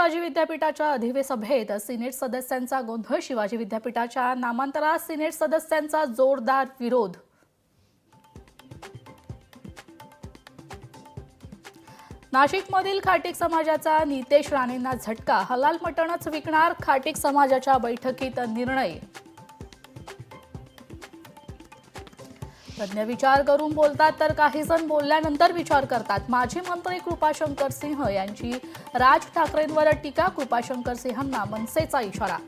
शिवाजी विद्यापीठाच्या अधिवेशनात सिनेट सदस्यांचा गोंधळ। शिवाजी विद्यापीठाच्या नामांतरास सिनेट सदस्यांचा जोरदार विरोध। नाशिकमधील खाटीक समाजाचा नितेश राणेंना झटका। हलाल मटणच विकणार, खाटीक समाजाच्या बैठकीत निर्णय। तज्ञ विचार करून बोलतात तर काही जण बोलल्यानंतर विचार करतात। माजी मंत्री कृपाशंकर सिंह यांची राज ठाकरेंवर टीका। कृपाशंकर सिंहांना मनसेचा इशारा।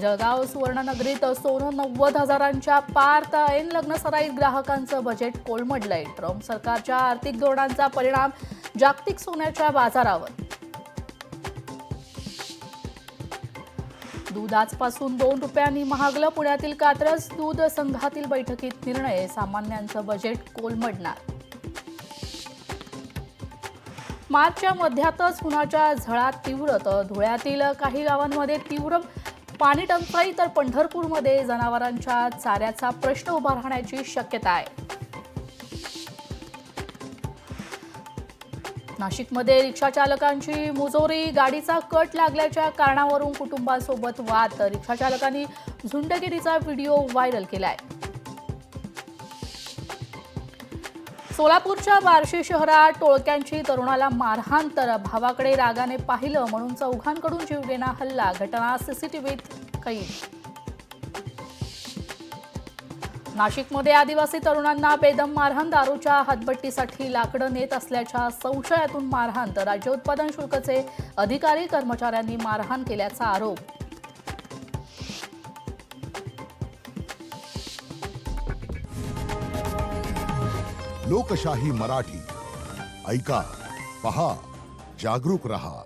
जळगाव सुवर्णनगरीत सोनं 90,000च्या पार तर ऐन लग्नसराईत ग्राहकांचं बजेट कोलमडलंय। ट्रम्प सरकारच्या आर्थिक धोरणांचा परिणाम जागतिक सोन्याच्या बाजारावर। दूध आजपासून 2 रुपयांनी महागलं। पुण्यातील कात्रज दूध संघातील बैठकीत निर्णय। सामान्यांचं बजेट कोलमडणार। मार्चच्या मध्यातच उन्हाच्या झळा तीव्र तर धुळ्यातील काही गावांमध्ये तीव्र पाणी टंचाई तर पंढरपूरमध्ये जनावरांच्या चाऱ्याचा प्रश्न उभा राहण्याची शक्यता आहे। नाशिकमध्ये रिक्षा चालकांची मुजोरी। गाडीचा कट लागल्याच्या कारणावरून कुटुंबासोबत वाद। रिक्षा चालकांनी झुंडगिरीचा व्हिडिओ व्हायरल केलाय। सोलापूरच्या बार्शी शहरात टोळक्यांची तरुणाला मारहाण तर भावाकडे रागाने पाहिलं म्हणून चौघांकडून जीवघेणा हल्ला। घटना सीसीटीव्हीत कैद। नाशिकमध्ये आदिवासी तरुणांना बेदम मारहाण। दारूच्या हातभट्टीसाठी लाकडं नेत असल्याच्या संशयातून मारहाण तर राज्य उत्पादन शुल्कचे अधिकारी कर्मचाऱ्यांनी मारहाण केल्याचा आरोप। लोकशाही मराठी ऐका, पहा, जागरूक रहा।